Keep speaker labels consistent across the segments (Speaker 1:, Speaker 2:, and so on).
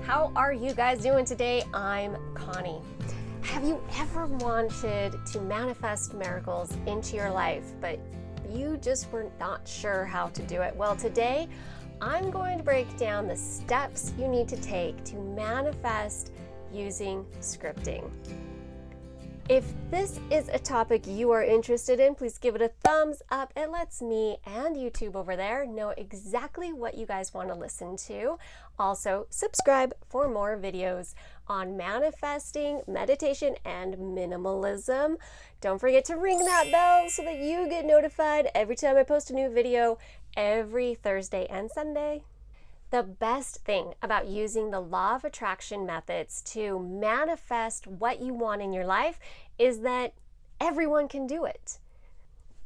Speaker 1: How are you guys doing today? I'm Connie. Have you ever wanted to manifest miracles into your life, but you just were not sure how to do it? Well, today I'm going to break down the steps you need to take to manifest using scripting. If this is a topic you are interested in, please give it a thumbs up. It lets me and YouTube over there know exactly what you guys want to listen to. Also, subscribe for more videos on manifesting, meditation, and minimalism. Don't forget to ring that bell so that you get notified every time I post a new video every Thursday and Sunday. The best thing about using the law of attraction methods to manifest what you want in your life is that everyone can do it.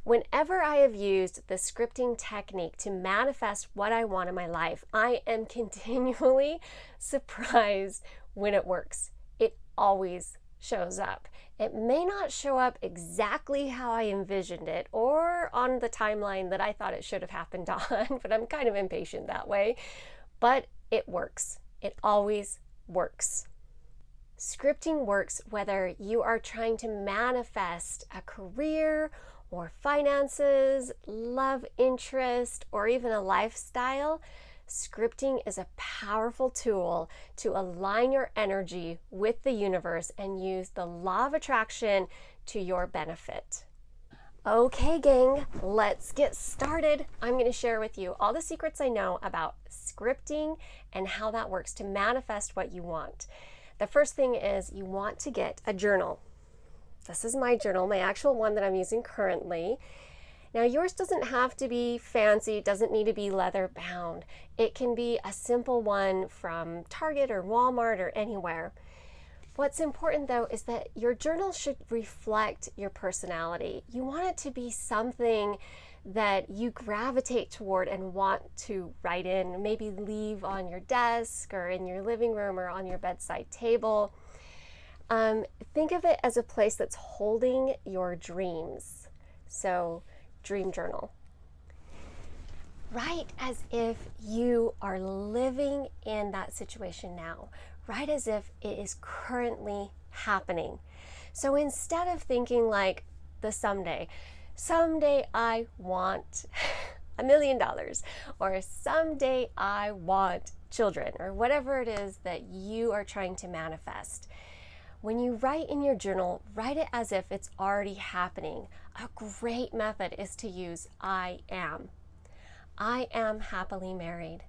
Speaker 1: Whenever I have used the scripting technique to manifest what I want in my life, I am continually surprised when it works. It always shows up. It may not show up exactly how I envisioned it or on the timeline that I thought it should have happened on, but I'm kind of impatient that way. But it works. It always works. Scripting works whether you are trying to manifest a career or finances, love interest, or even a lifestyle. Scripting is a powerful tool to align your energy with the universe and use the law of attraction to your benefit. Okay, gang, let's get started. I'm going to share with you all the secrets I know about scripting and how that works to manifest what you want. The first thing is you want to get a journal. This is my journal, my actual one that I'm using currently. Now, yours doesn't have to be fancy, it doesn't need to be leather bound. It can be a simple one from Target or Walmart or anywhere. What's important though is that your journal should reflect your personality. You want it to be something that you gravitate toward and want to write in, maybe leave on your desk or in your living room or on your bedside table. Think of it as a place that's holding your dreams. So, dream journal. Write as if you are living in that situation now. Write as if it is currently happening. So instead of thinking like the someday I want $1 million, or someday I want children, or whatever it is that you are trying to manifest. When you write in your journal, write it as if it's already happening. A great method is to use I am. I am happily married.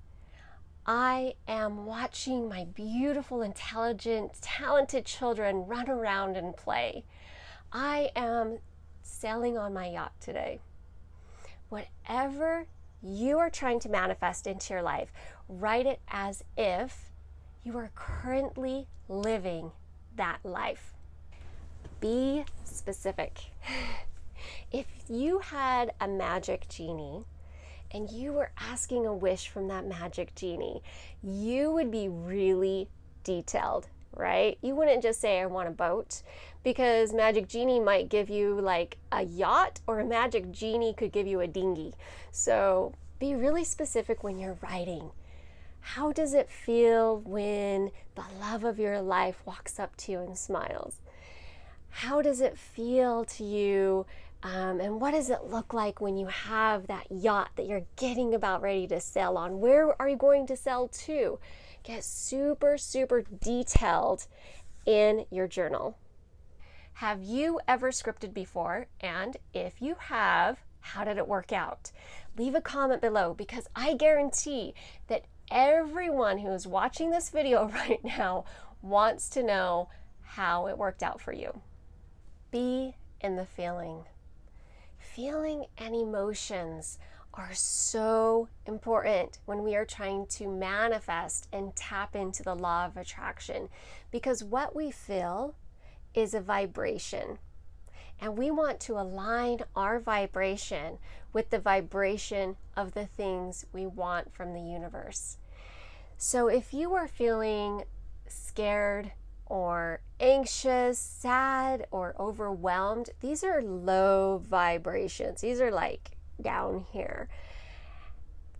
Speaker 1: I am watching my beautiful, intelligent, talented children run around and play. I am sailing on my yacht today. Whatever you are trying to manifest into your life, write it as if you are currently living that life. Be specific. If you had a magic genie and you were asking a wish from that magic genie, you would be really detailed, right? You wouldn't just say, I want a boat, because magic genie might give you like a yacht, or a magic genie could give you a dinghy. So be really specific when you're writing. How does it feel when the love of your life walks up to you and smiles? How does it feel to you? And what does it look like when you have that yacht that you're getting about ready to sail on? Where are you going to sail to? Get super, super detailed in your journal. Have you ever scripted before? And if you have, how did it work out? Leave a comment below, because I guarantee that everyone who is watching this video right now wants to know how it worked out for you. Be in the feeling. Feeling and emotions are so important when we are trying to manifest and tap into the law of attraction, because what we feel is a vibration, and we want to align our vibration with the vibration of the things we want from the universe. So if you are feeling scared or anxious, sad, or overwhelmed, these are low vibrations. These are like down here.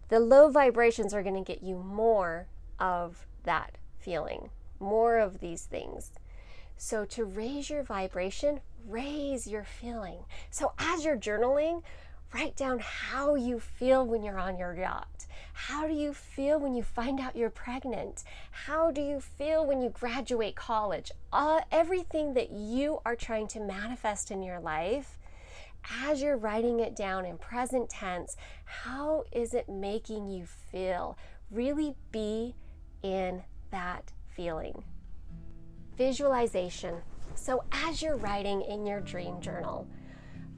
Speaker 1: The low vibrations are going to get you more of that feeling, more of these things. So to raise your vibration, raise your feeling. So as you're journaling, write down how you feel when you're on your yacht. How do you feel when you find out you're pregnant? How do you feel when you graduate college? Everything that you are trying to manifest in your life, as you're writing it down in present tense, how is it making you feel? Really be in that feeling. Visualization. So as you're writing in your dream journal,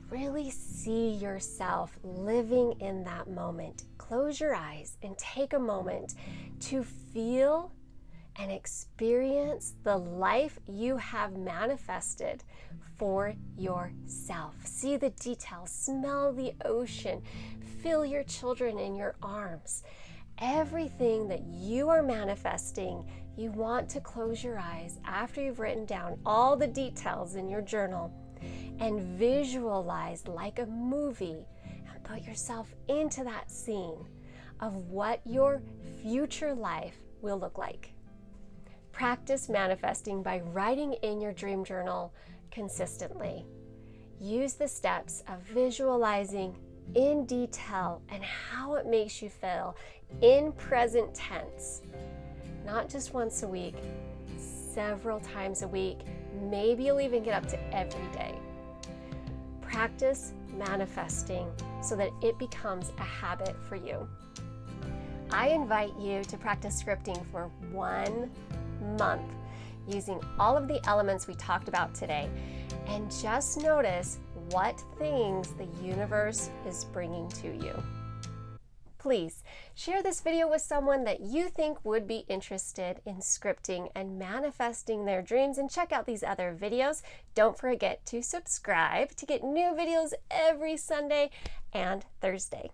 Speaker 1: really see yourself living in that moment. Close your eyes and take a moment to feel and experience the life you have manifested for yourself. See the details, smell the ocean, feel your children in your arms. Everything that you are manifesting, you want to close your eyes after you've written down all the details in your journal and visualize like a movie and put yourself into that scene of what your future life will look like. Practice manifesting by writing in your dream journal consistently. Use the steps of visualizing in detail and how it makes you feel in present tense. Not just once a week, several times a week. Maybe you'll even get up to every day. Practice manifesting so that it becomes a habit for you. I invite you to practice scripting for 1 month using all of the elements we talked about today, and just notice what things the universe is bringing to you. Please share this video with someone that you think would be interested in scripting and manifesting their dreams, and check out these other videos. Don't forget to subscribe to get new videos every Sunday and Thursday.